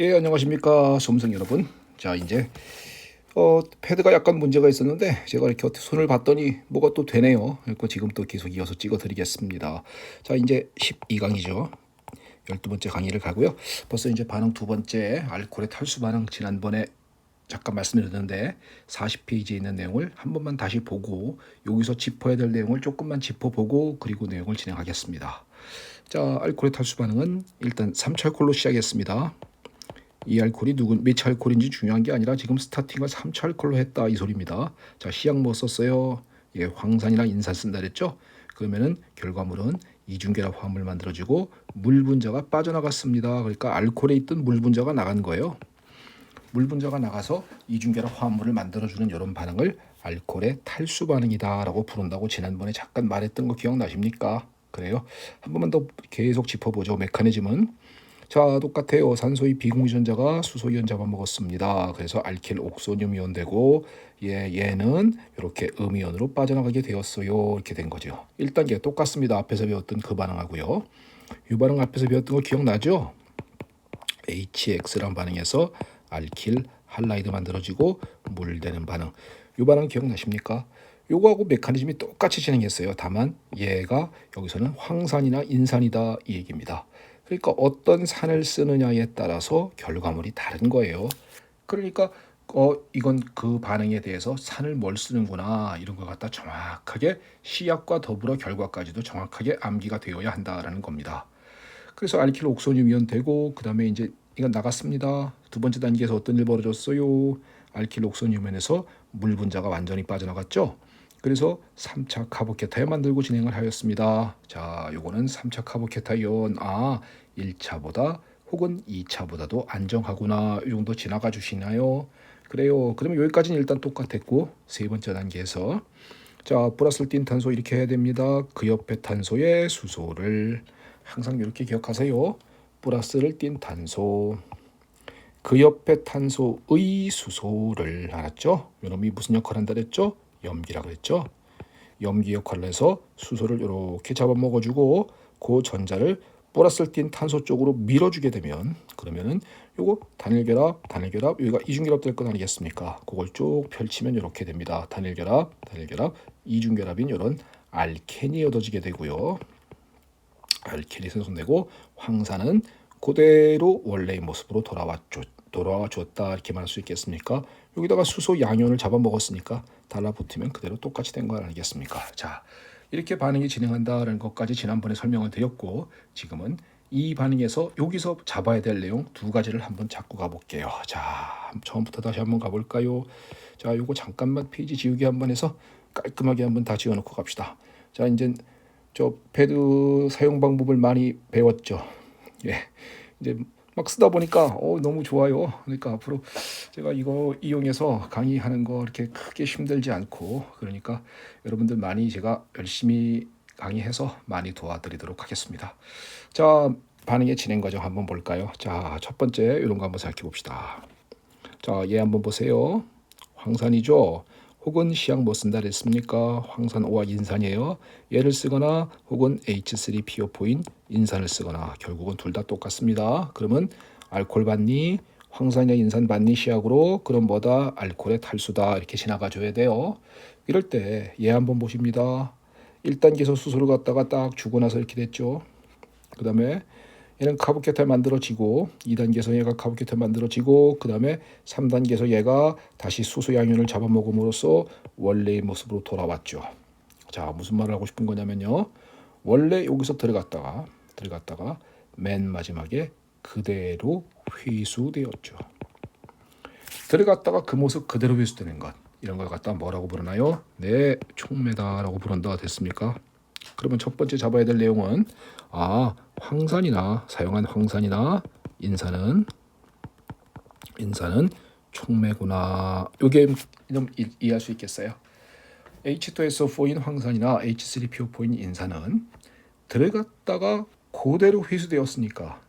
예, 안녕하십니까, 수험생 여러분. 자, 이제 패드가 약간 문제가 있었는데 제가 이렇게 손을 봤더니 뭐가 또 되네요. 그래서 지금 또 계속 이어서 찍어드리겠습니다. 자, 이제 12강이죠. 12번째 강의를 가고요. 벌써 이제 반응 두 번째 알코올의 탈수 반응 지난번에 잠깐 말씀드렸는데 40페이지에 있는 내용을 한 번만 다시 보고 여기서 짚어야 될 내용을 조금만 짚어보고 그리고 내용을 진행하겠습니다. 자, 알코올의 탈수 반응은 일단 3차 알코올로 시작했습니다. 이 알코올이 몇 차 알코올인지 중요한 게 아니라 지금 스타팅을 3차 알코올로 했다 이 소리입니다. 자, 시약 뭐 썼어요? 예, 황산이나 인산 쓴다 그랬죠? 그러면은 결과물은 이중결합 화합물 만들어지고 물 분자가 빠져나갔습니다. 그러니까 알코올에 있던 물 분자가 나간 거예요. 물 분자가 나가서 이중결합 화합물을 만들어주는 이런 반응을 알코올의 탈수 반응이다라고 부른다고 지난번에 잠깐 말했던 거 기억나십니까? 그래요. 한 번만 더 계속 짚어보죠. 메커니즘은 자, 똑같아요. 산소의 비공유전자가 수소이온 잡아먹었습니다. 그래서 알킬 옥소늄 이온 되고 얘는 이렇게 음이온으로 빠져나가게 되었어요. 이렇게 된 거죠. 1단계 똑같습니다. 앞에서 배웠던 그 반응하고요. 이 반응 앞에서 배웠던 거 기억나죠? HX란 반응에서 알킬 할라이드 만들어지고 물 되는 반응. 이 반응 기억나십니까? 요거하고 메커니즘이 똑같이 진행했어요. 다만 얘가 여기서는 황산이나 인산이다 이 얘기입니다. 그러니까 어떤 산을 쓰느냐에 따라서 결과물이 다른 거예요. 그러니까 이건 그 반응에 대해서 산을 뭘 쓰는구나 이런 걸 갖다 정확하게 시약과 더불어 결과까지도 정확하게 암기가 되어야 한다라는 겁니다. 그래서 알킬 옥소늄 이온 되고 그다음에 이제 이건 나갔습니다. 두 번째 단계에서 어떤 일 벌어졌어요? 알킬 옥소늄에서 물 분자가 완전히 빠져나갔죠. 그래서 3차 카보케타이온 만들고 진행을 하였습니다. 자, 요거는 3차 카보케타이온 1차보다 혹은 2차보다도 안정하구나 이 정도 지나가 주시나요? 그래요. 그러면 여기까지는 일단 똑같았고 세 번째 단계에서 자, 플러스를 띤 탄소 이렇게 해야 됩니다. 그 옆에 탄소의 수소를 항상 이렇게 기억하세요. 플러스를 띤 탄소 그 옆에 탄소의 수소를 알았죠? 요놈이 무슨 역할을 한다 그랬죠? 염기라 그랬죠? 염기 역할을 해서 수소를 이렇게 잡아먹어주고 그 전자를 플러스를 띤 탄소 쪽으로 밀어주게 되면 그러면은 요거 단일결합 여기가 이중결합 될 건 아니겠습니까? 그걸 쭉 펼치면 이렇게 됩니다. 단일결합 이중결합인 이런 알켄이 얻어지게 되고요. 알켄이 생성되고 황산은 그대로 원래의 모습으로 돌아와 줬다 이렇게 말할 수 있겠습니까? 여기다가 수소 양이온을 잡아먹었으니까 달라붙으면 그대로 똑같이 된 거 아니겠습니까? 자, 이렇게 반응이 진행한다는 것까지 지난번에 설명을 드렸고 지금은 이 반응에서 여기서 잡아야 될 내용 두 가지를 한번 잡고 가볼게요. 자, 처음부터 다시 한번 가볼까요? 자, 요거 잠깐만 페이지 지우기 한번 해서 깔끔하게 한번 다 지워놓고 갑시다. 자, 이제 저 패드 사용 방법을 많이 배웠죠. 예, 이제 막 쓰다 보니까 너무 좋아요. 그러니까 앞으로 제가 이거 이용해서 강의하는 거 이렇게 크게 힘들지 않고 그러니까 여러분들 많이 제가 열심히 강의해서 많이 도와드리도록 하겠습니다. 자, 반응의 진행 과정 한번 볼까요? 자, 첫 번째 이런 거 한번 생각해 봅시다. 자, 얘 한번 보세요. 황산이죠. 혹은 시약 뭐 쓴다 그랬습니까? 황산O와 인산이에요. 얘를 쓰거나 혹은 H3PO4인 인산을 쓰거나 결국은 둘 다 똑같습니다. 그러면 알코올 받니? 황산이나 인산 받니? 시약으로 그럼 뭐다? 알코올의 탈수다. 이렇게 지나가 줘야 돼요. 이럴 때 얘 한번 보십니다. 1단계에서 수소를 갖다가 딱 주고 나서 이렇게 됐죠. 그 다음에 얘는 카보케탈 만들어지고 2단계에서 얘가 카보케탈 만들어지고 그 다음에 3단계에서 얘가 다시 수소 양이온을 잡아먹음으로써 원래의 모습으로 돌아왔죠. 자, 무슨 말을 하고 싶은 거냐면요. 원래 여기서 들어갔다가 맨 마지막에 그대로 회수되었죠. 들어갔다가 그 모습 그대로 회수되는 것. 이런 걸 갖다 뭐라고 부르나요? 네, 촉매다라고 부른다. 됐습니까? 그러면 첫 번째 잡아야 될 내용은 사용한 황산이나 인산은 촉매구나. 요게 좀 이해할 수 있겠어요? H2SO4인 황산이나 H3PO4인 인산은 들어갔다가 그대로 회수되었으니까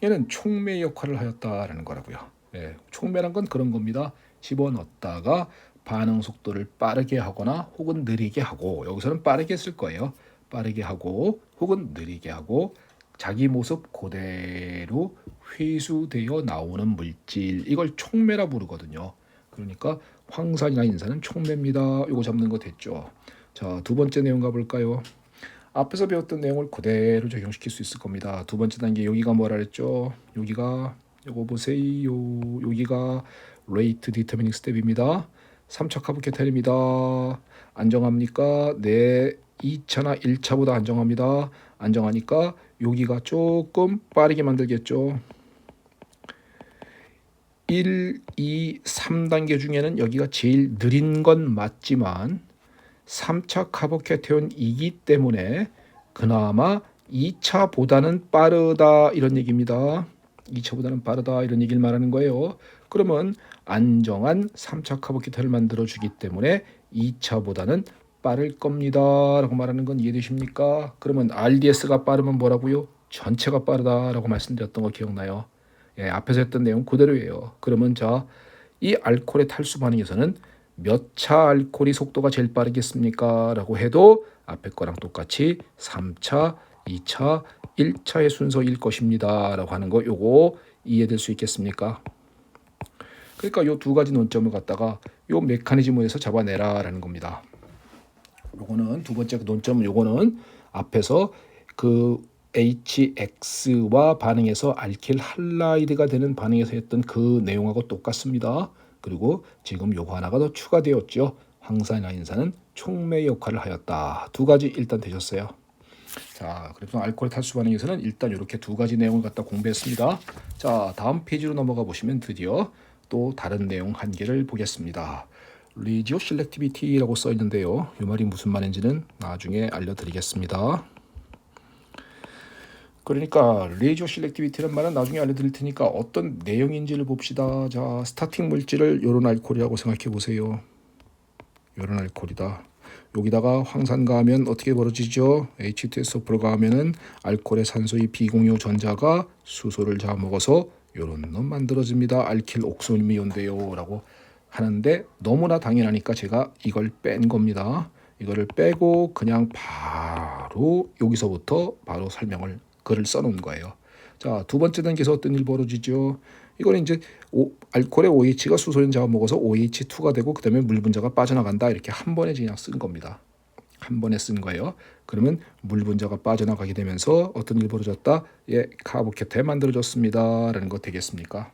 얘는 촉매 역할을 하였다라는 거라고요. 네, 촉매란 건 그런 겁니다. 집어넣었다가 반응 속도를 빠르게 하거나 혹은 느리게 하고 여기서는 빠르게 쓸 거예요. 빠르게 하고 혹은 느리게 하고 자기 모습 그대로 회수되어 나오는 물질, 이걸 촉매라 부르거든요. 그러니까 황산이나 인산은 촉매입니다. 이거 잡는 거 됐죠. 자, 두 번째 내용 가볼까요? 앞에서 배웠던 내용을 그대로 적용시킬 수 있을 겁니다. 두 번째 단계, 여기가 뭐라 그랬죠? 여기가, 요거 보세요. 여기가 rate determining step입니다. 3차 카보케탈입니다. 안정합니까? 네. 2차나 1차보다 안정합니다. 안정하니까 여기가 조금 빠르게 만들겠죠. 1, 2, 3단계 중에는 여기가 제일 느린 건 맞지만 3차 카보케테온이기 때문에 그나마 2차보다는 빠르다, 이런 얘기입니다. 2차보다는 빠르다, 이런 얘기를 말하는 거예요. 그러면 안정한 3차 카보케테온을 만들어주기 때문에 2차보다는 빠를 겁니다 라고 말하는 건 이해되십니까? 그러면 RDS가 빠르면 뭐라고요? 전체가 빠르다라고 말씀드렸던 거 기억나요? 예, 앞에서 했던 내용 그대로예요. 그러면 자, 이 알코올의 탈수 반응에서는 몇 차 알코올이 속도가 제일 빠르겠습니까? 라고 해도 앞에 거랑 똑같이 3차, 2차, 1차의 순서일 것입니다 라고 하는 거, 요거 이해될 수 있겠습니까? 그러니까 요 두 가지 논점을 갖다가 요 메커니즘에서 잡아내라 라는 겁니다. 요거는 두 번째 논점, 요거는 앞에서 그 HX와 반응해서 알킬 할라이드가 되는 반응에서 했던 그 내용하고 똑같습니다. 그리고 지금 요거 하나가 더 추가되었죠. 황산이나 인산은 촉매 역할을 하였다. 두 가지 일단 되셨어요. 자, 그래서 알코올 탈수 반응에서는 일단 이렇게 두 가지 내용을 갖다 공부했습니다. 자, 다음 페이지로 넘어가 보시면 드디어 또 다른 내용 한 개를 보겠습니다. 리지오 실렉티비티라고 써 있는데요. 이 말이 무슨 말인지는 나중에 알려드리겠습니다. 그러니까 레이저 실렉티비티란 말은 나중에 알려드릴 테니까 어떤 내용인지를 봅시다. 자, 스타팅 물질을 요런 알코올이라고 생각해 보세요. 요런 알코올이다. 여기다가 황산 가하면 어떻게 벌어지죠? H2SO4를 가하면은 알코올의 산소의 비공유 전자가 수소를 잡아먹어서 요런 놈 만들어집니다. 알킬 옥소니온데요 라고 하는데, 너무나 당연하니까 제가 이걸 뺀 겁니다. 이거를 빼고 그냥 바로 여기서부터 바로 설명을 글을 써놓은 거예요. 자, 두 번째 단계에서 어떤 일 벌어지죠? 이거는 이제 알코올의 OH가 수소연 잡아먹어서 OH2가 되고 그 다음에 물 분자가 빠져나간다, 이렇게 한 번에 그냥 쓴 겁니다. 한 번에 쓴 거예요. 그러면 물 분자가 빠져나가게 되면서 어떤 일이 벌어졌다? 예, 카보케테 만들어졌습니다 라는 거 되겠습니까?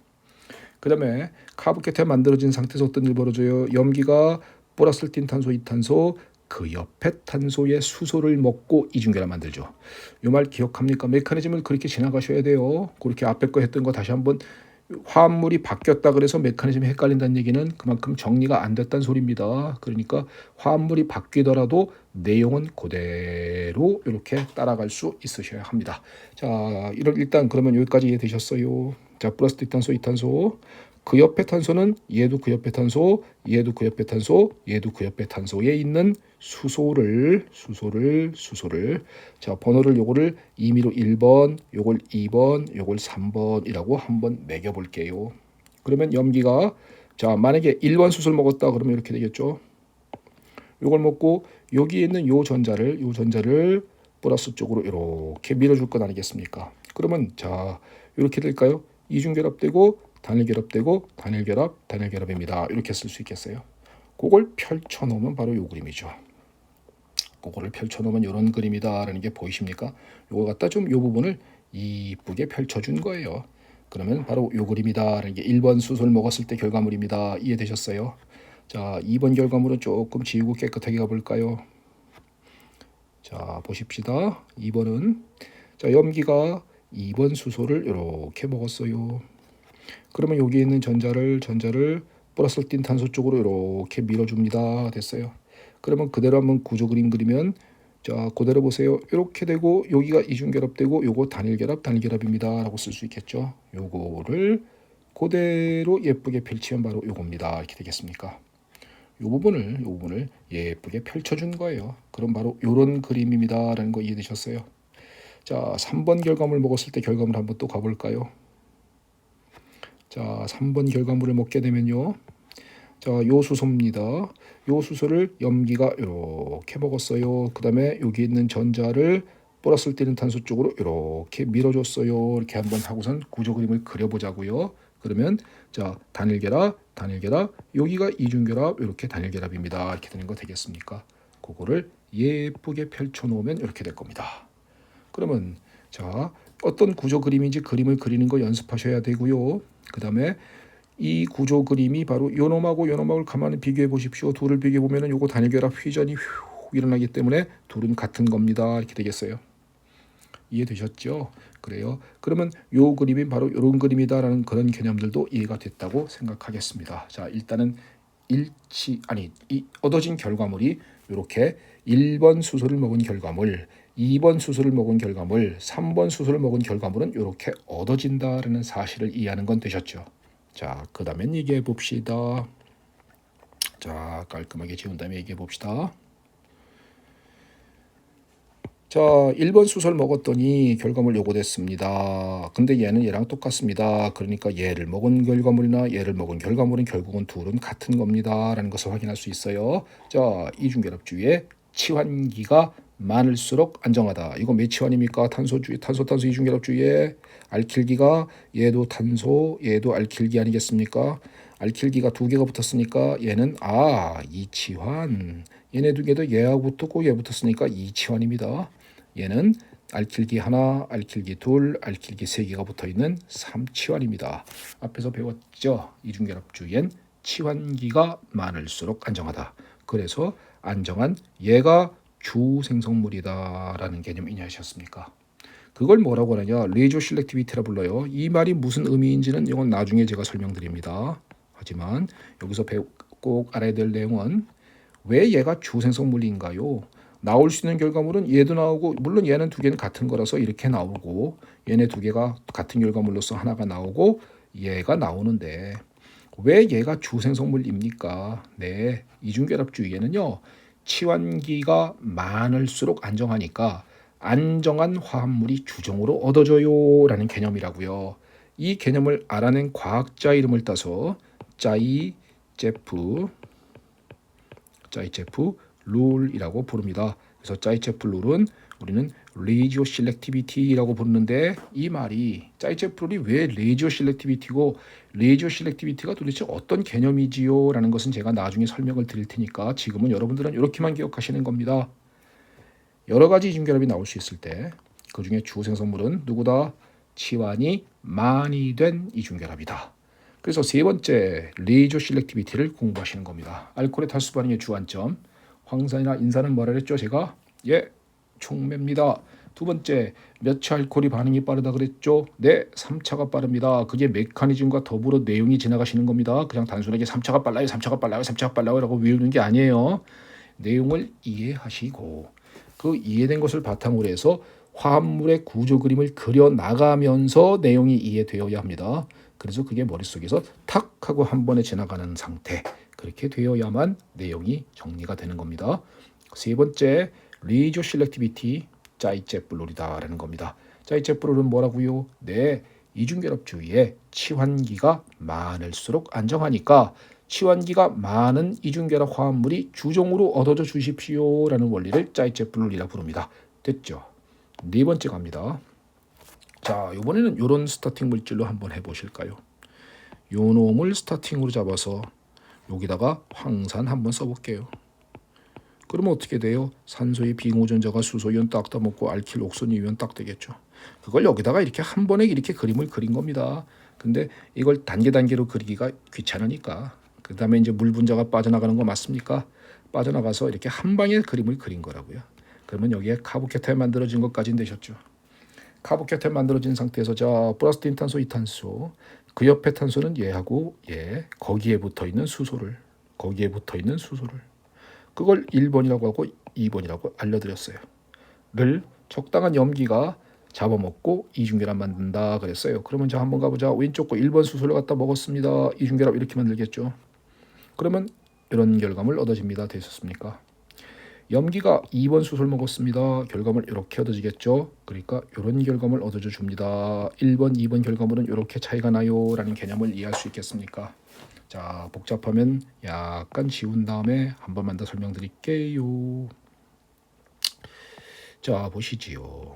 그 다음에 카보케테 만들어진 상태에서 어떤 일이 벌어져요? 염기가 보라슬틴 탄소, 이탄소, 그 옆에 탄소의 수소를 먹고 이중결합 만들죠. 이 말 기억합니까? 메커니즘을 그렇게 지나가셔야 돼요. 그렇게 앞에 거 했던 거 다시 한번, 화합물이 바뀌었다 그래서 메커니즘이 헷갈린다는 얘기는 그만큼 정리가 안 됐다는 소리입니다. 그러니까 화합물이 바뀌더라도 내용은 그대로 이렇게 따라갈 수 있으셔야 합니다. 자, 일단 그러면 여기까지 이해되셨어요? 자, 플러스 이탄소, 이탄소. 그 옆에 탄소는 얘도 그 옆에 탄소, 얘도 그 옆에 탄소, 얘도 그 옆에 탄소에 있는 수소를 자, 번호를 요거를 임의로 1번, 요걸 2번, 요걸 3번이라고 한번 매겨 볼게요. 그러면 염기가, 자, 만약에 1번 수소를 먹었다 그러면 이렇게 되겠죠. 요걸 먹고 여기에 있는 요 전자를 플러스 쪽으로 이렇게 밀어줄 건 아니겠습니까? 그러면 자, 이렇게 될까요? 이중결합되고 단일결합되고 단일결합입니다. 이렇게 쓸 수 있겠어요. 그걸 펼쳐놓으면 바로 요 그림이죠. 그거를 펼쳐놓으면 이런 그림이다라는 게 보이십니까? 요거 갖다 좀 요 부분을 이쁘게 펼쳐준 거예요. 그러면 바로 요 그림이다라는 게 1번 수소를 먹었을 때 결과물입니다. 이해되셨어요? 자, 2번 결과물은 조금 지우고 깨끗하게 가볼까요? 자, 보십시다. 2번은 자, 염기가 2번 수소를 이렇게 먹었어요. 그러면 여기 있는 전자를 플러스틴 탄소 쪽으로 이렇게 밀어줍니다. 됐어요. 그러면 그대로 한번 구조 그림 그리면, 자, 그대로 보세요. 이렇게 되고 여기가 이중결합되고 요거 단일결합입니다 라고 쓸 수 있겠죠. 요거를 그대로 예쁘게 펼치면 바로 요겁니다. 이렇게 되겠습니까? 요 부분을 예쁘게 펼쳐준 거예요. 그럼 바로 요런 그림입니다 라는 거 이해되셨어요? 자, 3번 결과물 먹었을 때 결과물 한번 또 가볼까요? 자, 3번 결과물을 먹게 되면요. 자, 요 수소입니다. 요 수소를 염기가 이렇게 먹었어요. 그 다음에 여기 있는 전자를 플러스를 띠는 탄소 쪽으로 이렇게 밀어줬어요. 이렇게 한번 하고선 구조 그림을 그려보자고요. 그러면 자 단일결합, 단일결합, 여기가 이중결합, 이렇게 단일결합입니다. 이렇게 되는 거 되겠습니까? 그거를 예쁘게 펼쳐놓으면 이렇게 될 겁니다. 그러면 자 어떤 구조 그림인지 그림을 그리는 거 연습하셔야 되고요. 그 다음에 이 구조 그림이 바로 요놈하고 요놈하고 가만히 비교해 보십시오. 둘을 비교해 보면은 요거 단일결합 휘전이 일어나기 때문에 둘은 같은 겁니다. 이렇게 되겠어요. 이해되셨죠? 그래요. 그러면 요 그림이 바로 이런 그림이다라는 그런 개념들도 이해가 됐다고 생각하겠습니다. 자, 일단은 얻어진 결과물이 이렇게 1번 수소를 먹은 결과물, 2번 수소를 먹은 결과물, 3번 수소를 먹은 결과물은 이렇게 얻어진다라는 사실을 이해하는 건 되셨죠? 자, 그 다음엔 얘기해 봅시다. 자, 깔끔하게 지운 다음에 얘기해 봅시다. 자, 1번 수소를 먹었더니 결과물 요거 됐습니다. 근데 얘는 얘랑 똑같습니다. 그러니까 얘를 먹은 결과물이나 얘를 먹은 결과물은 결국은 둘은 같은 겁니다. 라는 것을 확인할 수 있어요. 자, 이중결합주의에 치환기가 많을수록 안정하다. 이거 몇 치환입니까? 탄소주의, 탄소 이중결합주의에 알킬기가 얘도 탄소, 얘도 알킬기 아니겠습니까? 알킬기가 두 개가 붙었으니까 얘는 2치환. 얘네 두 개도 얘하고 붙었고 얘 붙었으니까 2치환입니다. 얘는 알킬기 하나, 알킬기 둘, 알킬기 세 개가 붙어있는 3치환입니다. 앞에서 배웠죠. 이중결합주의엔 치환기가 많을수록 안정하다. 그래서 안정한 얘가 주생성물이다라는 개념 이해하셨습니까? 그걸 뭐라고 하느냐, 레이저 실렉티비티라 불러요. 이 말이 무슨 의미인지는 이건 나중에 제가 설명드립니다. 하지만 여기서 꼭 알아야 될 내용은 왜 얘가 주생성물인가요? 나올 수 있는 결과물은 얘도 나오고, 물론 얘는 두 개는 같은 거라서 이렇게 나오고, 얘네 두 개가 같은 결과물로서 하나가 나오고 얘가 나오는데 왜 얘가 주생성물입니까? 네, 이중결합주의에는요, 치환기가 많을수록 안정하니까 안정한 화합물이 주종으로 얻어져요 라는 개념이라고요. 이 개념을 알아낸 과학자 이름을 따서 짜이제프 룰이라고 부릅니다. 그래서 짜이체프 룰은 우리는 레이지오 실렉티비티라고 부르는데, 이 말이 짜이체프 룰이 왜 레이지오 실렉티비티고 레이지오 실렉티비티가 도대체 어떤 개념이지요? 라는 것은 제가 나중에 설명을 드릴 테니까 지금은 여러분들은 이렇게만 기억하시는 겁니다. 여러 가지 이중결합이 나올 수 있을 때 그중에 주생성물은 누구다? 치환이 많이 된 이중결합이다. 그래서 세 번째 레이저 실렉티비티를 공부하시는 겁니다. 알코올의 탈수 반응의 주안점. 황산이나 인산은 뭐라 그랬죠? 제가 촉매입니다. 두 번째, 몇 차 알코올이 반응이 빠르다 그랬죠? 네, 3차가 빠릅니다. 그게 메커니즘과 더불어 내용이 지나가시는 겁니다. 그냥 단순하게 3차가 빨라요, 3차가 빨라요, 3차가 빨라요 라고 외우는 게 아니에요. 내용을 이해하시고 그 이해된 것을 바탕으로 해서 화합물의 구조 그림을 그려 나가면서 내용이 이해되어야 합니다. 그래서 그게 머릿속에서 탁 하고 한 번에 지나가는 상태, 그렇게 되어야만 내용이 정리가 되는 겁니다. 세 번째, 레이저 실렉티비티 짜이체플룰이다라는 겁니다. 짜이체플룰은 뭐라고요? 네, 이중결합주의에 치환기가 많을수록 안정하니까 치환기가 많은 이중결합 화합물이 주종으로 얻어져 주십시오라는 원리를 짜이체플룰이라 부릅니다. 됐죠? 네 번째 갑니다. 자, 이번에는 이런 스타팅 물질로 한번 해보실까요? 요 놈을 스타팅으로 잡아서 여기다가 황산 한번 써볼게요. 그러면 어떻게 돼요? 산소의 빙오전자가 수소이온 딱 따먹고 알킬 옥소니온 딱 되겠죠. 그걸 여기다가 이렇게 한 번에 이렇게 그림을 그린 겁니다. 근데 이걸 단계로 그리기가 귀찮으니까 그 다음에 이제 물 분자가 빠져나가는 거 맞습니까? 빠져나가서 이렇게 한 방에 그림을 그린 거라고요. 그러면 여기에 카보케타인 만들어진 것까지는 되셨죠. 카보케타인 만들어진 상태에서 자 플러스 탄소 이탄소, 그 옆에 탄소는 얘하고 얘, 거기에 붙어있는 수소를 그걸 1번이라고 하고 2번이라고 알려드렸어요. 를 적당한 염기가 잡아먹고 이중결합 만든다 그랬어요. 그러면 자 한번 가보자. 왼쪽 거 1번 수소를 갖다 먹었습니다. 이중결합 이렇게 만들겠죠. 그러면 이런 결과물 얻어집니다. 되셨습니까? 염기가 2번 수소를 먹었습니다. 결과물 이렇게 얻어지겠죠. 그러니까 이런 결과물 얻어줘 줍니다. 1번, 2번 결과물은 이렇게 차이가 나요 라는 개념을 이해할 수 있겠습니까? 자, 복잡하면 약간 지운 다음에 한 번만 더 설명드릴게요. 자, 보시지요.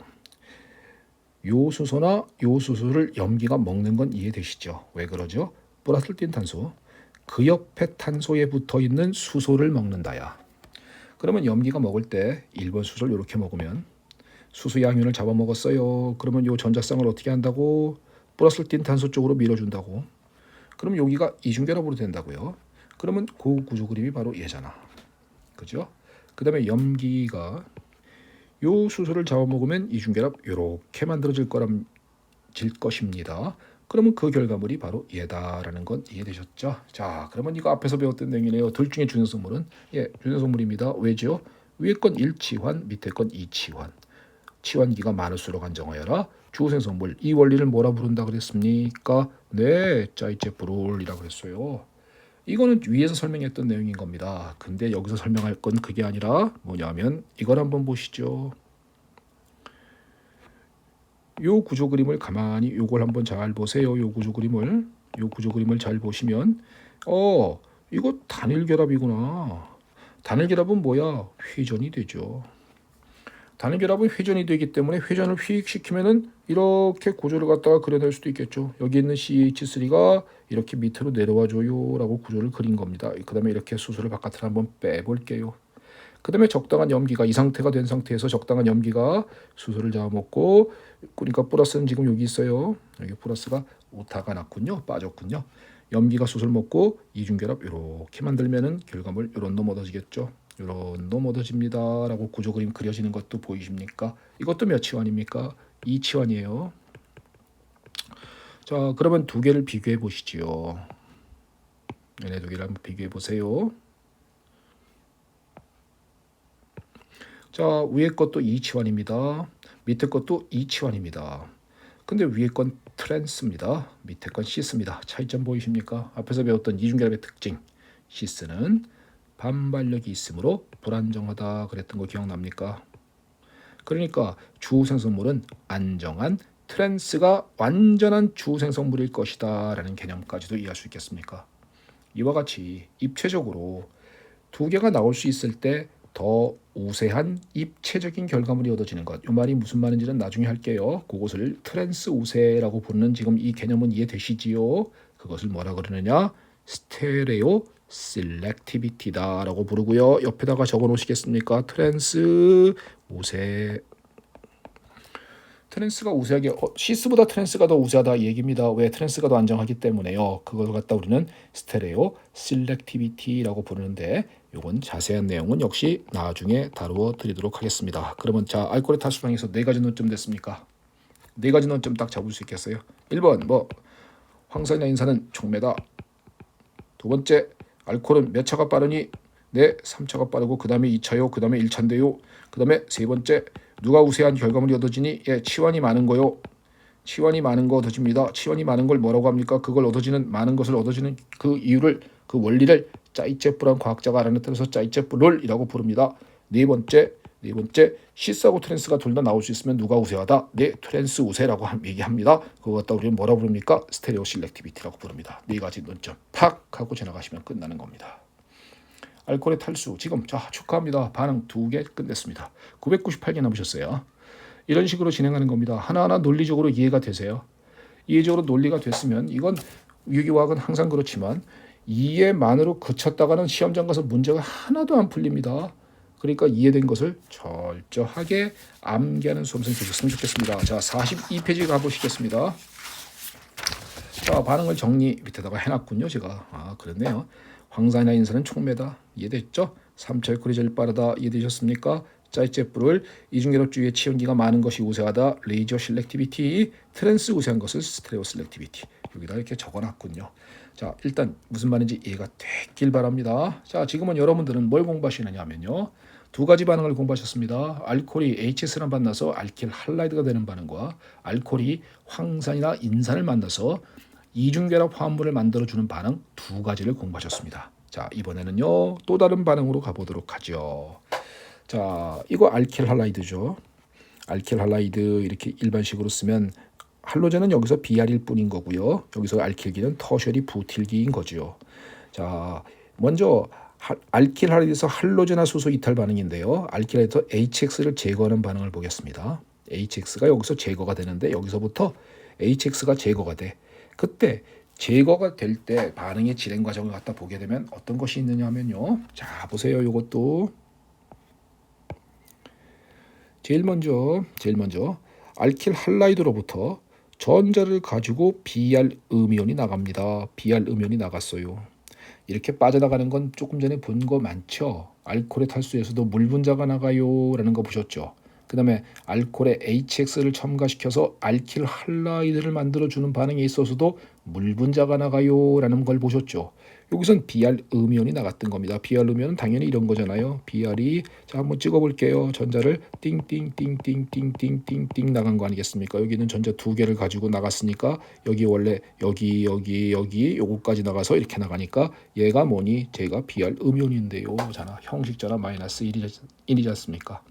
요 수소나 요 수소를 염기가 먹는 건 이해되시죠? 왜 그러죠? 플라스틱 탄소. 그 옆에 탄소에 붙어 있는 수소를 먹는다야. 그러면 염기가 먹을 때 1번 수소를 이렇게 먹으면 수소 양윤을 잡아먹었어요. 그러면 요 전자쌍을 어떻게 한다고? 플라스틱 탄소 쪽으로 밀어준다고. 그럼 여기가 이중결합으로 된다고요. 그러면 그 구조 그림이 바로 얘잖아. 그죠? 그 다음에 염기가 요 수소를 잡아먹으면 이중결합 이렇게 만들어질 것입니다. 그러면 그 결과물이 바로 얘다라는 건 이해되셨죠? 자, 그러면 이거 앞에서 배웠던 내용이네요. 둘 중에 준성물은 준성물입니다. 왜죠? 위에 건 1치환, 밑에 건 2치환. 치환기가 많을수록 안정하여라. 주생성물. 이 원리를 뭐라 부른다 그랬습니까? 네, 짜이체프롤이라고 그랬어요. 이거는 위에서 설명했던 내용인 겁니다. 근데 여기서 설명할 건 그게 아니라 뭐냐면 이걸 한번 보시죠. 요 구조 그림을 가만히 요걸 한번 잘 보세요. 요 구조 그림을 잘 보시면 이거 단일 결합이구나. 단일 결합은 뭐야? 회전이 되죠. 단일 결합은 회전이 되기 때문에 회전을 휙시키면은 이렇게 구조를 갖다가 그려낼 수도 있겠죠. 여기 있는 CH3가 이렇게 밑으로 내려와 줘요라고 구조를 그린 겁니다. 그다음에 이렇게 수소를 바깥으로 한번 빼볼게요. 그다음에 적당한 염기가 이 상태가 된 상태에서 적당한 염기가 수소를 잡아먹고, 그러니까 플러스는 지금 여기 있어요. 여기 플러스가 오타가 났군요. 빠졌군요. 염기가 수소를 먹고 이중결합 이렇게 만들면은 결과물 이런 놈 얻어지겠죠. 이런 놈 얻어집니다라고 구조 그림 그려지는 것도 보이십니까? 이것도 몇 치환입니까? 2치환이에요. 자, 그러면 두 개를 비교해 보시지요. 얘네 두 개를 한번 비교해 보세요. 자, 위에 것도 2치환입니다. 밑에 것도 2치환입니다. 근데 위에 건 트랜스입니다. 밑에 건 시스입니다. 차이점 보이십니까? 앞에서 배웠던 이중결합의 특징. 시스는 반발력이 있으므로 불안정하다 그랬던 거 기억납니까? 그러니까 주생성물은 안정한 트랜스가 완전한 주생성물일 것이다 라는 개념까지도 이해할 수 있겠습니까? 이와 같이 입체적으로 두 개가 나올 수 있을 때 더 우세한 입체적인 결과물이 얻어지는 것. 이 말이 무슨 말인지는 나중에 할게요. 그것을 트랜스 우세라고 부르는 지금 이 개념은 이해되시지요? 그것을 뭐라 그러느냐? 스테레오 셀렉티비티다라고 부르고요. 옆에다가 적어 놓으시겠습니까? 트랜스 우세. 트랜스가 우세하게 시스보다 트랜스가 더 우세하다 이 얘기입니다. 왜? 트랜스가 더 안정하기 때문에요. 그걸 갖다 우리는 스테레오 셀렉티비티라고 부르는데 요건 자세한 내용은 역시 나중에 다루어 드리도록 하겠습니다. 그러면 자, 알코올의 탈수량에서 네 가지 논점 됐습니까? 네 가지 논점 딱 잡을 수 있겠어요? 1번 황산이나 인산은 촉매다. 두 번째, 알코올은 몇 차가 빠르니? 네, 3차가 빠르고 그 다음에 2차요. 그 다음에 1차인데요. 그 다음에 세 번째, 누가 우세한 결과물이 얻어지니? 예, 치환이 많은 거요. 치환이 많은 거 얻어집니다. 치환이 많은 걸 뭐라고 합니까? 그걸 얻어지는 많은 것을 얻어지는 그 이유를 그 원리를 짜이체프라는 과학자가 알아냈다면서 짜이체프롤이라고 부릅니다. 네 번째 시스하고 트랜스가 둘 다 나올 수 있으면 누가 우세하다? 네, 트랜스 우세라고 얘기합니다. 그거 갖다 우리는 뭐라 부릅니까? 스테레오 실렉티비티라고 부릅니다. 네 가지 논점 팍 하고 지나가시면 끝나는 겁니다. 알코올의 탈수 지금 자 축하합니다. 반응 2개 끝냈습니다. 998개 남으셨어요. 이런 식으로 진행하는 겁니다. 하나하나 논리적으로 이해가 되세요. 이해적으로 논리가 됐으면 이건 유기화학은 항상 그렇지만 이해만으로 그쳤다가는 시험장 가서 문제가 하나도 안 풀립니다. 그러니까 이해된 것을 철저하게 암기하는 수험생이 되셨으면 좋겠습니다. 자, 42페이지 가보시겠습니다. 자, 반응을 정리 밑에다가 해놨군요. 제가 그랬네요. 황산이나 인산은 촉매다. 이해됐죠? 3차의 콜이 제일 빠르다. 이해되셨습니까? 짜이체프롤 이중결합주의의 치연기가 많은 것이 우세하다. 레이저 실렉티비티. 트랜스 우세한 것을 스테레오 실렉티비티. 여기다 이렇게 적어놨군요. 자, 일단 무슨 말인지 이해가 됐길 바랍니다. 자, 지금은 여러분들은 뭘 공부하시느냐면요. 두 가지 반응을 공부하셨습니다. 알코올이 HS랑 만나서 알킬 할라이드가 되는 반응과 알코올이 황산이나 인산을 만나서 이중결합 화합물을 만들어주는 반응 두 가지를 공부하셨습니다. 자, 이번에는요 또 다른 반응으로 가보도록 하죠. 자, 이거 알킬 할라이드죠. 알킬 할라이드 이렇게 일반식으로 쓰면 할로젠은 여기서 비알일 뿐인 거고요. 여기서 알킬기는 터셔리 부틸기인 거죠. 자, 먼저 알킬 할라이드에서 할로제나 수소 이탈 반응인데요. 알킬 할라이드에서 HX를 제거하는 반응을 보겠습니다. HX가 여기서 제거가 되는데 여기서부터 HX가 제거가 돼. 그때 제거가 될 때 반응의 진행 과정을 갖다 보게 되면 어떤 것이 있느냐 하면요. 자, 보세요. 이것도 제일 먼저 알킬 할라이드로부터 전자를 가지고 Br 음이온이 나갑니다. Br 음이온이 나갔어요. 이렇게 빠져나가는 건 조금 전에 본 거 많죠. 알코올의 탈수에서도 물 분자가 나가요 라는 거 보셨죠. 그 다음에 알코올에 HX를 첨가시켜서 알킬 할라이드를 만들어주는 반응에 있어서도 물 분자가 나가요 라는 걸 보셨죠. 여기선 Br 음이온이 나갔던 겁니다. Br 음이온은 당연히 이런 거잖아요. Br이 자 한번 찍어볼게요. 전자를 띵띵띵띵띵띵띵띵 나간 거 아니겠습니까? 여기는 전자 두 개를 가지고 나갔으니까 여기 원래 여기 요거까지 나가서 이렇게 나가니까 얘가 뭐니? 제가 Br 음이온인데요. 잖아. 형식자나 마이너스 1이지 않습니까?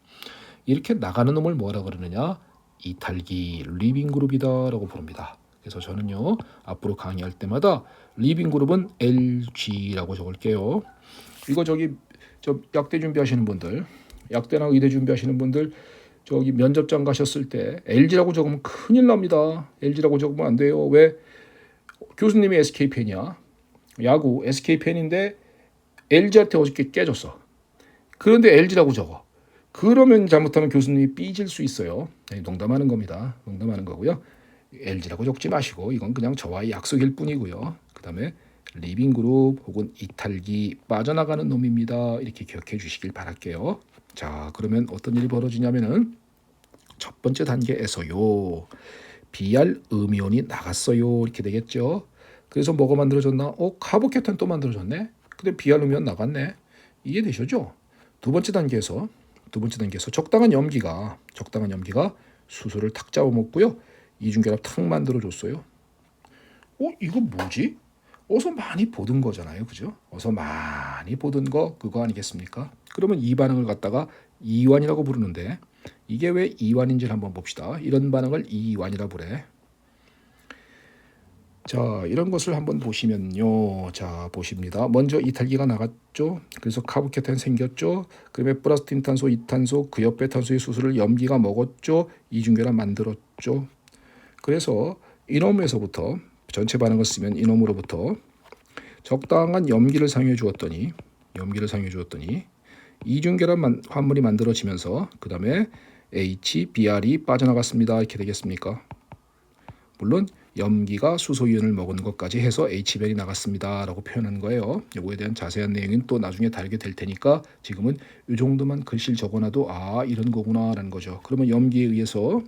이렇게 나가는 놈을 뭐라 그러느냐? 이탈기 리빙 그룹이다라고 부릅니다. 그래서 저는요 앞으로 강의할 때마다 리빙 그룹은 LG라고 적을게요. 이거 저 약대 준비하시는 분들, 약대나 의대 준비하시는 분들 저기 면접장 가셨을 때 LG라고 적으면 큰일 납니다. LG라고 적으면 안 돼요. 왜? 교수님이 SK 팬이야. 야구 SK 팬인데 LG한테 어저께 깨졌어. 그런데 LG라고 적어. 그러면 잘못하면 교수님이 삐질 수 있어요. 농담하는 겁니다. 농담하는 거고요. LG라고 적지 마시고 이건 그냥 저와의 약속일 뿐이고요. 그 다음에 리빙 그룹 혹은 이탈기 빠져나가는 놈입니다. 이렇게 기억해 주시길 바랄게요. 자, 그러면 어떤 일이 벌어지냐면은 첫 번째 단계에서요. Br 음이온이 나갔어요. 이렇게 되겠죠. 그래서 뭐가 만들어졌나? 카보케탄 또 만들어졌네. 근데 Br 음이온 나갔네. 이해되셨죠? 두 번째 단계에서 적당한 염기가 수소를 탁 잡아먹고요. 이중결합 탁 만들어줬어요. 이거 뭐지? 어서 많이 보던 거잖아요. 그죠? 어서 많이 보던 거 그거 아니겠습니까? 그러면 이 반응을 갖다가 이완이라고 부르는데 이게 왜 이완인지를 한번 봅시다. 이런 반응을 이완이라 부래. 자, 이런 것을 한번 보시면요. 자, 보십니다. 먼저 이탈기가 나갔죠. 그래서 카보케탄 생겼죠. 그다음에 플러스 틴탄소, 이탄소, 그 옆에 탄소의 수소를 염기가 먹었죠. 이중결합 만들었죠. 그래서 이놈에서부터 전체 반응을 쓰면 이놈으로부터 적당한 염기를 사용해 주었더니 이중결합 화물이 만들어지면서 그 다음에 HBr이 빠져나갔습니다. 이렇게 되겠습니까? 물론 염기가 수소이온을 먹은 것까지 해서 HBr이 나갔습니다 라고 표현한 거예요. 이거에 대한 자세한 내용은 또 나중에 다루게 될 테니까 지금은 이 정도만 글씨를 적어놔도 이런 거구나 라는 거죠. 그러면 염기에 의해서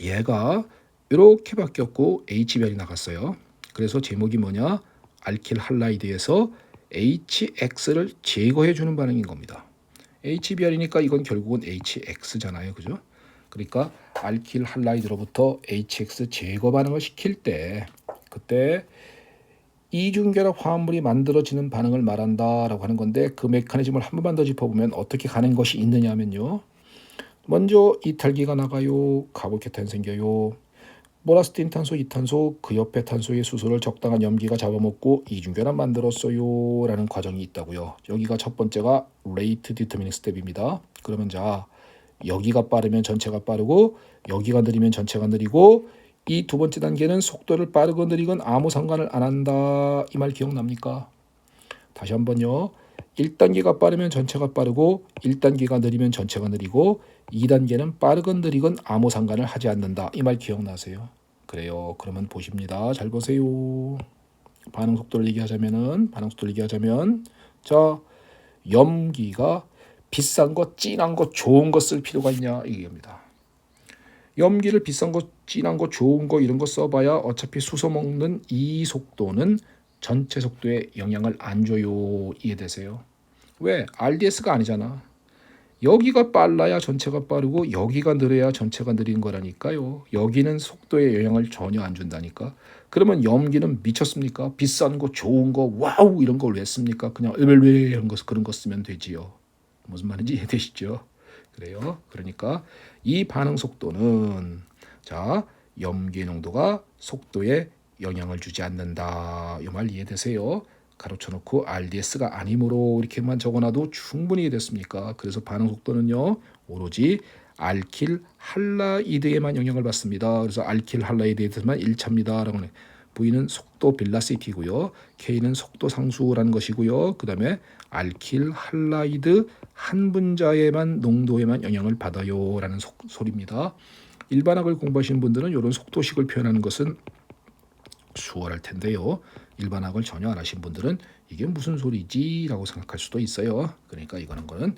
얘가 이렇게 바뀌었고 HBr이 나갔어요. 그래서 제목이 뭐냐? 알킬 할라이드에서 HX를 제거해 주는 반응인 겁니다. HBr이니까 이건 결국은 HX잖아요. 그죠? 그러니까 알킬 할라이드로부터 HX 제거 반응을 시킬 때 그때 이중결합 화합물이 만들어지는 반응을 말한다라고 하는 건데 그 메커니즘을 한 번만 더 짚어보면 어떻게 가는 것이 있느냐 하면요. 먼저 이탈기가 나가요. 카보케탄 생겨요. 모라스틴 탄소, 이탄소, 그 옆에 탄소의 수소를 적당한 염기가 잡아먹고 이중결합 만들었어요 라는 과정이 있다고요. 여기가 첫 번째가 레이트 디터미닝 스텝입니다. 그러면 자 여기가 빠르면 전체가 빠르고 여기가 느리면 전체가 느리고 이 두 번째 단계는 속도를 빠르건 느리건 아무 상관을 안 한다. 이 말 기억납니까? 다시 한번요. 1단계가 빠르면 전체가 빠르고 1단계가 느리면 전체가 느리고 2단계는 빠르건 느리건 아무 상관을 하지 않는다. 이 말 기억나세요? 그래요. 그러면 보십니다. 잘 보세요. 반응 속도를 얘기하자면 자 염기가 비싼 거, 진한 거, 좋은 거 쓸 필요가 있냐 이겁니다. 염기를 비싼 거, 진한 거, 좋은 거 이런 거 써봐야 어차피 수소 먹는 이 속도는 전체 속도에 영향을 안 줘요. 이해되세요? 왜? RDS가 아니잖아. 여기가 빨라야 전체가 빠르고 여기가 느려야 전체가 느린 거라니까요. 여기는 속도에 영향을 전혀 안 준다니까. 그러면 염기는 미쳤습니까? 비싼 거, 좋은 거, 와우 이런 걸 왜 씁니까? 그냥 왜 이런 거 그런 거 쓰면 되지요. 무슨 말인지 이해되시죠? 그래요. 그러니까 이 반응 속도는 자 염기 농도가 속도에 영향을 주지 않는다. 이 말 이해되세요? 가로쳐 놓고 RDS가 아니므로 이렇게만 적어놔도 충분히 됐습니까? 그래서 반응 속도는요 오로지 알킬 할라이드에만 영향을 받습니다. 그래서 알킬 할라이드에만 1차입니다라고 해. V는 속도 벨라시티고요. K는 속도 상수라는 것이고요. 그다음에 알킬 할라이드 한 분자에만 농도에만 영향을 받아요라는 소리입니다. 일반학을 공부하시는 분들은 이런 속도식을 표현하는 것은 수월할 텐데요. 일반학을 전혀 안 하신 분들은 이게 무슨 소리지라고 생각할 수도 있어요. 그러니까 이거는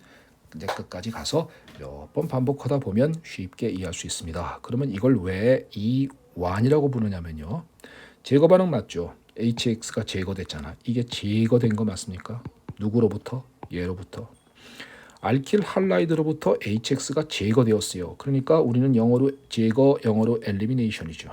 이제 끝까지 가서 몇 번 반복하다 보면 쉽게 이해할 수 있습니다. 그러면 이걸 왜 이완이라고 부르냐면요. 제거 반응 맞죠? HX가 제거됐잖아. 이게 제거된 거 맞습니까? 누구로부터? 얘로부터. 알킬 할라이드로부터 HX가 제거되었어요. 그러니까 우리는 영어로 제거, 영어로 엘리미네이션이죠.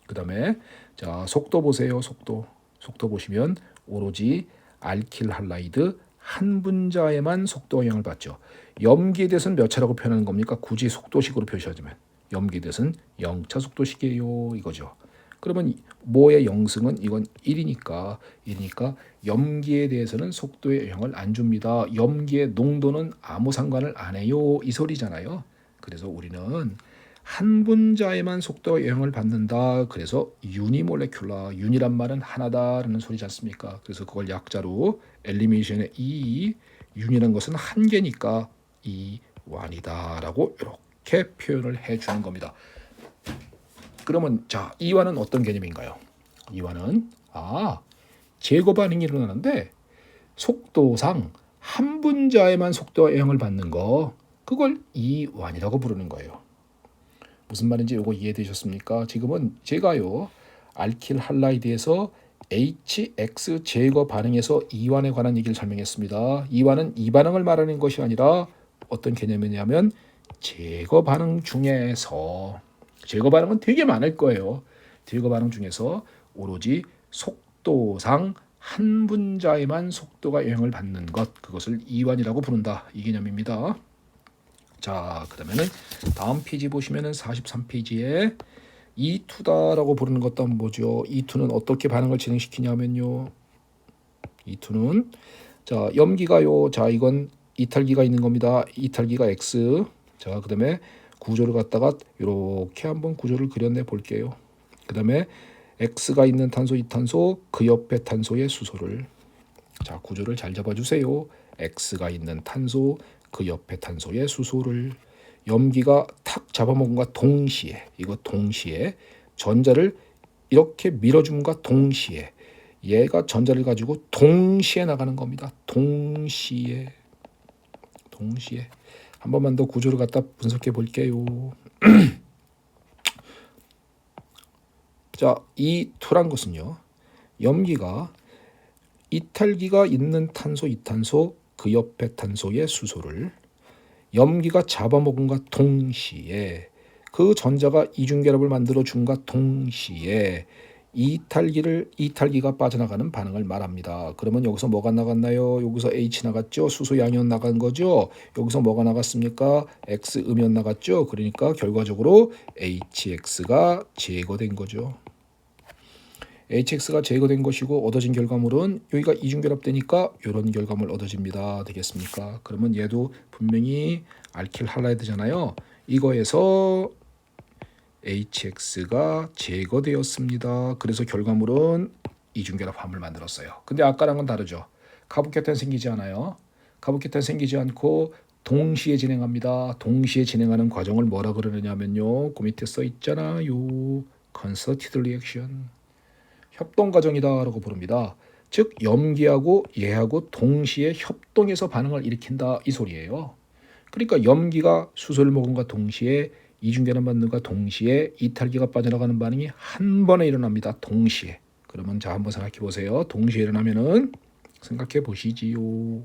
그다음에 자 속도 보세요. 속도 보시면 오로지 알킬 할라이드 한 분자에만 속도 영향을 받죠. 염기에 대해서는 몇 차라고 표현하는 겁니까? 굳이 속도식으로 표시하자면 염기에 대해서는 0차 속도식이에요 이거죠. 그러면 뭐의 영승은 이건 1이니까 염기에 대해서는 속도에 영향을 안 줍니다. 염기의 농도는 아무 상관을 안 해요 이 소리잖아요. 그래서 우리는 한 분자에만 속도가 영향을 받는다. 그래서 유니몰레큘라, 윤이란 말은 하나다라는 소리지 않습니까? 그래서 그걸 약자로 엘리미네이션의 이 윤이라는 것은 한 개니까 이완이다라고 이렇게 표현을 해주는 겁니다. 그러면 자 이완은 어떤 개념인가요? 이완은 제거 반응이 일어나는데 속도상 한 분자에만 속도가 영향을 받는 거 그걸 이완이라고 부르는 거예요. 무슨 말인지 요거 이해되셨습니까? 지금은 제가요 알킬 할라이드에서 HX 제거 반응에서 이완에 관한 얘기를 설명했습니다. 이완은 이 반응을 말하는 것이 아니라 어떤 개념이냐면 제거 반응 중에서 제거 반응은 되게 많을 거예요. 제거 반응 중에서 오로지 속도상 한 분자에만 속도가 영향을 받는 것 그것을 이완이라고 부른다. 이 개념입니다. 자, 그다음에는 다음 페이지 보시면은 43페이지에 E2다라고 부르는 것도 한번 보죠. E2는 어떻게 반응을 진행시키냐면요. E2는 자, 염기가요. 자, 이건 이탈기가 있는 겁니다. 이탈기가 X. 자, 그다음에 구조를 갖다가 이렇게 한번 구조를 그려내 볼게요. 그다음에 X가 있는 탄소 이탄소 그 옆에 탄소의 수소를 자, 구조를 잘 잡아 주세요. X가 있는 탄소 그 옆에 탄소의 수소를 염기가 탁 잡아먹은과 동시에 이거 동시에 전자를 이렇게 밀어줌과 동시에 얘가 전자를 가지고 동시에 나가는 겁니다. 동시에 한 번만 더 구조를 갖다 분석해 볼게요. 자, 이 투란 것은요. 염기가 이탈기가 있는 탄소 이탄소 그 옆에 탄소의 수소를 염기가 잡아먹은과 동시에 그 전자가 이중결합을 만들어 준과 동시에 이탈기가 빠져나가는 반응을 말합니다. 그러면 여기서 뭐가 나갔나요? 여기서 H 나갔죠. 수소 양이온 나간 거죠. 여기서 뭐가 나갔습니까? X 음이온 나갔죠. 그러니까 결과적으로 HX가 제거된 거죠. HX가 제거된 것이고 얻어진 결과물은 여기가 이중결합되니까 이런 결과물 얻어집니다. 되겠습니까? 그러면 얘도 분명히 알킬 할라이드잖아요. 이거에서 HX가 제거되었습니다. 그래서 결과물은 이중결합함을 만들었어요. 근데 아까랑은 다르죠. 카보케탄 생기지 않아요. 카보케탄 생기지 않고 동시에 진행합니다. 동시에 진행하는 과정을 뭐라 그러느냐면요. 그 밑에 써 있잖아요. concerted reaction. 협동 과정이다라고 부릅니다. 즉 염기하고 얘하고 동시에 협동해서 반응을 일으킨다 이 소리예요. 그러니까 염기가 수소를 먹은과 동시에 이중결합 만든과 동시에 이탈기가 빠져나가는 반응이 한 번에 일어납니다. 동시에. 그러면 자 한번 생각해 보세요. 동시에 일어나면은 생각해 보시지요.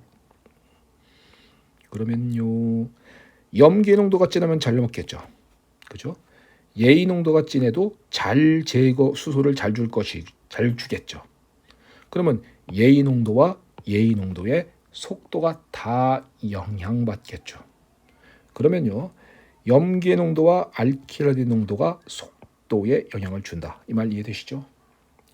그러면요. 염기의 농도가 진하면 잘 먹겠죠. 그죠? 예의 농도가 진해도 잘 제거 수소를 잘 주겠죠. 그러면 예의 농도와 예의 농도의 속도가 다 영향받겠죠. 그러면요. 염기의 농도와 알키라딘 농도가 속도에 영향을 준다. 이 말 이해되시죠?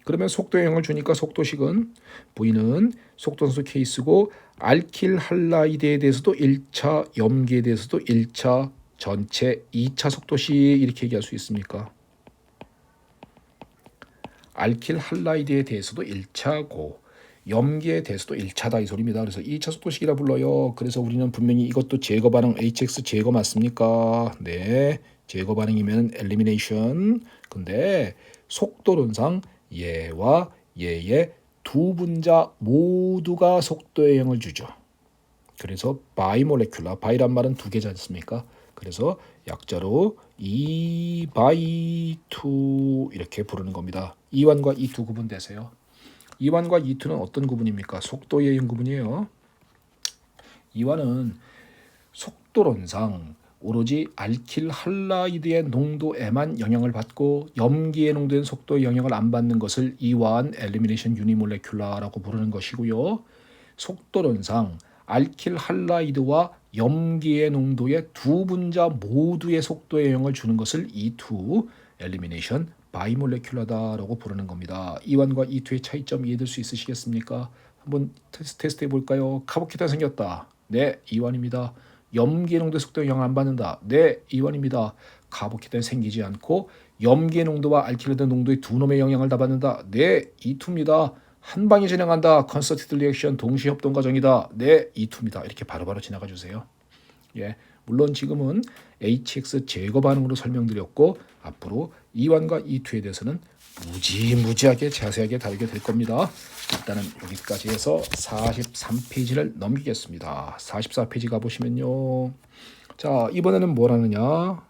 그러면 속도 영향을 주니까 속도식은 V는 속도산소 케이스고 알킬 할라이드에 대해서도 1차, 염기에 대해서도 1차, 전체 2차 속도식 이렇게 얘기할 수 있습니까? 알킬 할라이드에 대해서도 1차고 염기에 대해서도 1차다 이 소리입니다. 그래서 2차 속도식이라 불러요. 그래서 우리는 분명히 이것도 제거 반응 HX 제거 맞습니까? 네. 제거 반응이면 엘리미네이션. 근데 속도론상 얘와 얘의 두 분자 모두가 속도에 영향을 주죠. 그래서 바이몰레큘라, 바이란 말은 두 개지 않습니까? 그래서 약자로 E by 2 이렇게 부르는 겁니다. E1과 E2 구분되세요. E1과 E2는 어떤 구분입니까? 속도에 의한 구분이에요. E1은 속도론상 오로지 알킬 할라이드의 농도에만 영향을 받고 염기의 농도인 속도의 영향을 안 받는 것을 E1 엘리미네이션 유니몰레큘라라고 부르는 것이고요. 속도론상 알킬 할라이드와 염기의 농도의 두 분자 모두의 속도에 영향을 주는 것을 E2 엘리미네이션 바이몰레큘라다라고 부르는 겁니다. E1과 E2의 차이점 이해될 수 있으시겠습니까? 한번 테스트 해볼까요? 카보키탄 생겼다. 네, E1입니다. 염기의 농도 속도에 영향 안 받는다. 네, E1입니다. 카보키탄 생기지 않고 염기의 농도와 알킬레드 농도의 두 놈의 영향을 다 받는다. 네, E2입니다. 한 방에 진행한다. 컨서티드 리액션 동시 협동 과정이다. 네, E2입니다. 이렇게 바로바로 지나가 주세요. 예, 물론 지금은 HX 제거 반응으로 설명드렸고 앞으로 E1과 E2에 대해서는 무지하게 자세하게 다루게 될 겁니다. 일단은 여기까지 해서 43페이지를 넘기겠습니다. 44페이지 가보시면요. 자, 이번에는 뭐라느냐?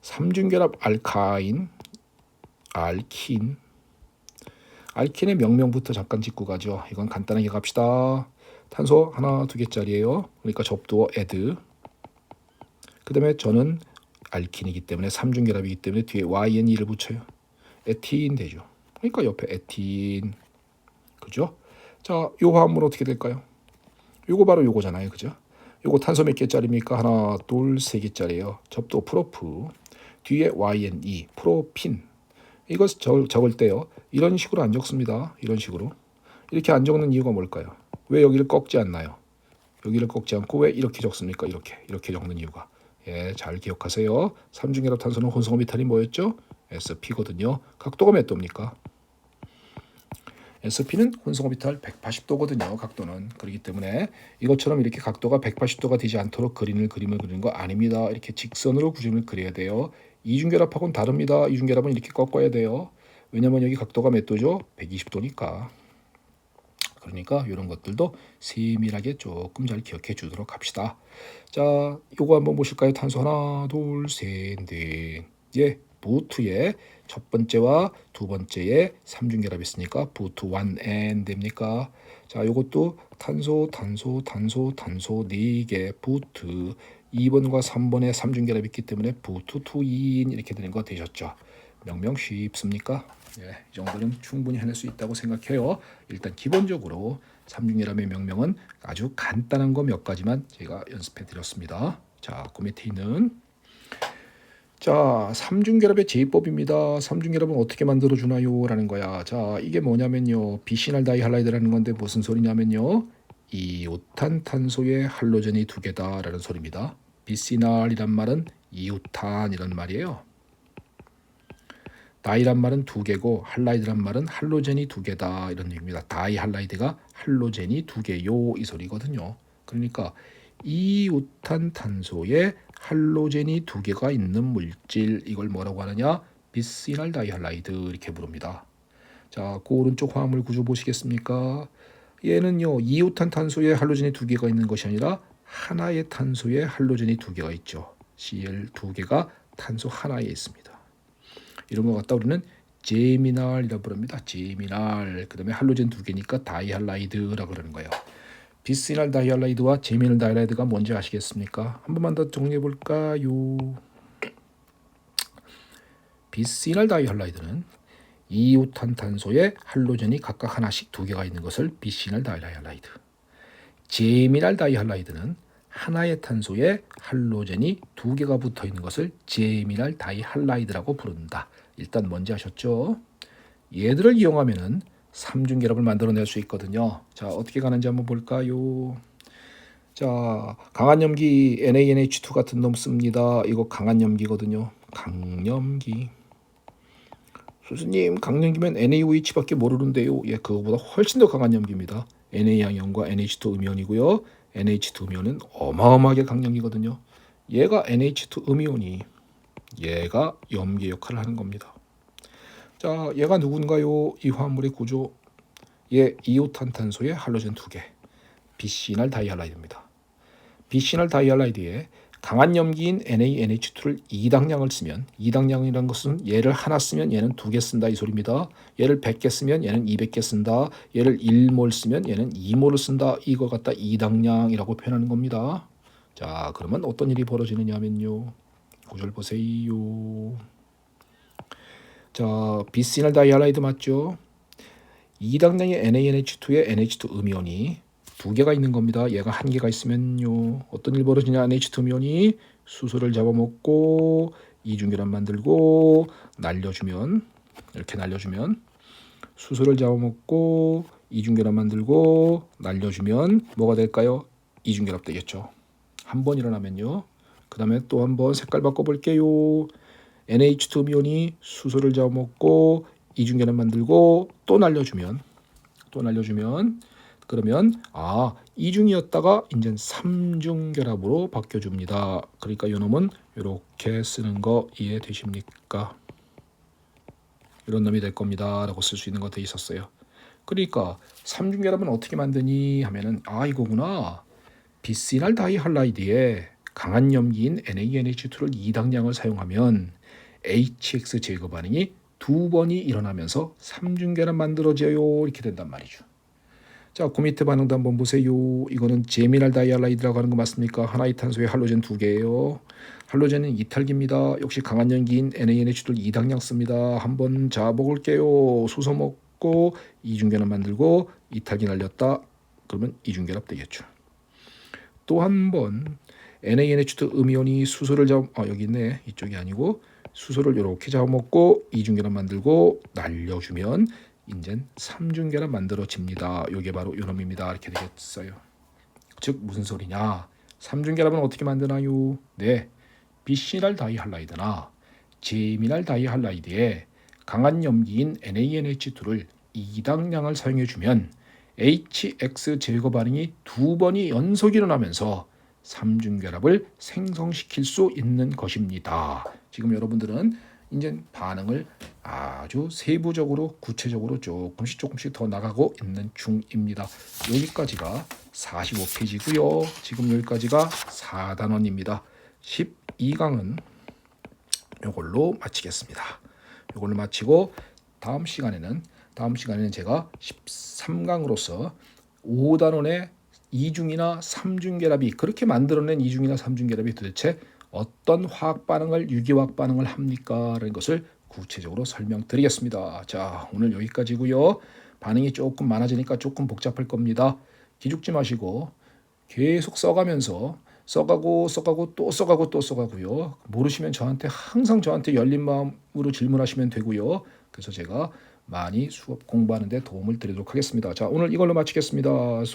삼중결합 알카인, 알킨. 알킨의 명명부터 잠깐 짚고 가죠. 이건 간단하게 갑시다. 탄소 하나, 두 개짜리예요. 그러니까 접두어 add. 그 다음에 저는 알킨이기 때문에 삼중결합이기 때문에 뒤에 YNE를 붙여요. 에틴 되죠. 그러니까 옆에 에틴. 그죠? 자, 요 화합물 어떻게 될까요? 요거 바로 요거잖아요. 그죠? 요거 탄소 몇 개짜리입니까? 하나, 둘, 세 개짜리예요. 접두어 프로프. 뒤에 YNE, 프로핀. 이거 적을 때요. 이런 식으로 안 적습니다. 이런 식으로. 이렇게 안 적는 이유가 뭘까요? 왜 여기를 꺾지 않나요? 여기를 꺾지 않고 왜 이렇게 적습니까? 이렇게 적는 이유가. 예, 잘 기억하세요. 삼중결합 탄소는 혼성오비탈이 뭐였죠? SP거든요. 각도가 몇 도입니까? SP는 혼성오비탈 180도거든요. 각도는. 그렇기 때문에 이것처럼 이렇게 각도가 180도가 되지 않도록 그림을 그리는 거 아닙니다. 이렇게 직선으로 그림을 그려야 돼요. 이중결합하고는 다릅니다. 이중결합은 이렇게 꺾어야 돼요. 왜냐면 여기 각도가 몇 도죠? 120도니까. 그러니까 이런 것들도 세밀하게 조금 잘 기억해 주도록 합시다. 자, 요거 한번 보실까요? 탄소 하나, 둘, 셋, 넷. 예, 부투의 첫 번째와 두 번째에 삼중결합이 있으니까 부투 1N 됩니까? 자, 요것도 탄소 4개, 부투 2번과 3번에 삼중결합이 있기 때문에 부투 2인 이렇게 되는 거 되셨죠? 명명 쉽습니까? 예, 이 정도는 충분히 해낼 수 있다고 생각해요. 일단 기본적으로 삼중결합의 명명은 아주 간단한 거 몇 가지만 제가 연습해 드렸습니다. 자, 그 밑에 있는 자, 삼중결합의 제이법입니다. 삼중결합은 어떻게 만들어 주나요? 라는 거야. 자, 이게 뭐냐면요. 비시날 다이할라이드라는 건데 무슨 소리냐면요. 이오탄탄소의 할로젠이 두 개다라는 소리입니다. 비시날이란 말은 이오탄이란 말이에요. 다이란 말은 두 개고 할라이드란 말은 할로젠이 두 개다 이런 얘기입니다. 다이할라이드가 할로젠이 두 개요 이 소리거든요. 그러니까 이우탄탄소에 할로젠이 두 개가 있는 물질 이걸 뭐라고 하느냐? 비시날 다이할라이드 이렇게 부릅니다. 자, 그 오른쪽 화합물 구조 보시겠습니까? 얘는요 이우탄탄소에 할로젠이 두 개가 있는 것이 아니라 하나의 탄소에 할로젠이 두 개가 있죠. Cl 두 개가 탄소 하나에 있습니다. 이런 것 갖다 우리는 제미날이라고 부릅니다. 제미날. 그다음에 할로젠 두 개니까 다이할라이드라고 그러는 거예요. 비시날 다이할라이드와 제미날 다이할라이드가 뭔지 아시겠습니까? 한 번만 더 정리해 볼까요? 비시날 다이할라이드는 이오탄탄소에 할로젠이 각각 하나씩 두 개가 있는 것을 비시날 다이할라이드. 제미날 다이할라이드는 하나의 탄소에 할로젠이 두 개가 붙어 있는 것을 제미날 다이할라이드라고 부른다. 일단 뭔지 아셨죠? 얘들을 이용하면은 삼중결합을 만들어낼 수 있거든요. 자, 어떻게 가는지 한번 볼까요? 자, 강한 염기 NaNH2 같은 놈 씁니다. 이거 강한 염기거든요. 강염기. 교수님, 강염기면 NaOH밖에 모르는데요. 예, 그거보다 훨씬 더 강한 염기입니다. Na 양이온과 NH2 음이온이고요. NH2 음이온은 어마어마하게 강염기거든요. 얘가 NH2 음이온이 얘가 염기 역할을 하는 겁니다. 자, 얘가 누군가요? 이 화합물의 구조. 얘 이오탄탄소의 할로젠 2개. 비시날 다이할라이드입니다. 비시날 다이할라이드에 강한 염기인 NaNH2를 2당량을 쓰면 2당량이라는 것은 얘를 하나 쓰면 얘는 2개 쓴다 이 소리입니다. 얘를 100개 쓰면 얘는 200개 쓴다. 얘를 1몰 쓰면 얘는 2몰을 쓴다. 이거 갖다 2당량이라고 표현하는 겁니다. 자, 그러면 어떤 일이 벌어지느냐 하면요. 구절 보세요. 자, 비시날 다이할라이드 맞죠? 2당량의 NaNH2에 NH2 음이온이 2개가 있는 겁니다. 얘가 1개가 있으면요. 어떤 일 벌어지냐. NH2 음이온이 수소를 잡아먹고 이중결합 만들고 날려주면 이렇게 날려주면 수소를 잡아먹고 이중결합 만들고 날려주면 뭐가 될까요? 이중결합 되겠죠. 한 번 일어나면요. 그 다음에 또 한 번 색깔 바꿔볼게요. NH2 음이온이 수소를 잡아먹고 이중결합 만들고 또 날려주면 그러면 이중이었다가 이제 삼중결합으로 바뀌어줍니다. 그러니까 이놈은 이렇게 쓰는 거 이해되십니까? 이런 놈이 될 겁니다. 라고 쓸 수 있는 거 돼 있었어요. 그러니까 삼중결합은 어떻게 만드니 하면은 이거구나. 비시날 다이할라이드에 강한 염기인 NaNH2를 2당량을 사용하면 HX 제거 반응이 2번이 일어나면서 삼중결합 만들어져요. 이렇게 된단 말이죠. 자, 그 밑에 반응도 한번 보세요. 이거는 제미날 다이할라이드라고 하는 거 맞습니까? 하나의 탄소에 할로젠 2개예요. 할로젠은 이탈기입니다. 역시 강한 염기인 NaNH2를 2당량 씁니다. 한번 먹을게요. 수소 먹고 이중결합 만들고 이탈기 날렸다. 그러면 이중결합 되겠죠. 또 한 번 NaNH2 음이온이 수소를 여기 있네. 이쪽이 아니고 수소를 이렇게 잡아먹고 이중결합 만들고 날려주면 이제 삼중결합 만들어집니다. 이게 바로 요놈입니다. 이렇게 되겠어요. 즉 무슨 소리냐? 삼중결합은 어떻게 만드나요? 네, 비시날 다이할라이드나 제미날 다이할라이드에 강한 염기인 NaNH2를 2당량을 사용해주면 HX 제거 반응이 2번이 연속 일어나면서 삼중결합을 생성시킬 수 있는 것입니다. 지금 여러분들은 이제 반응을 아주 세부적으로 구체적으로 조금씩 더 나가고 있는 중입니다. 여기까지가 45페이지고요. 지금 여기까지가 4단원입니다. 12강은 이걸로 마치겠습니다. 이걸로 마치고 다음 시간에는 제가 13강으로서 5단원의 이중이나 삼중결합이 그렇게 만들어낸 이중이나 삼중결합이 도대체 어떤 화학 반응을 유기화학 반응을 합니까? 라는 것을 구체적으로 설명드리겠습니다. 자, 오늘 여기까지고요. 반응이 조금 많아지니까 조금 복잡할 겁니다. 기죽지 마시고 계속 써가면서 써가고 또 써가고요. 모르시면 항상 저한테 열린 마음으로 질문하시면 되고요. 그래서 제가 많이 수업 공부하는 데 도움을 드리도록 하겠습니다. 자, 오늘 이걸로 마치겠습니다.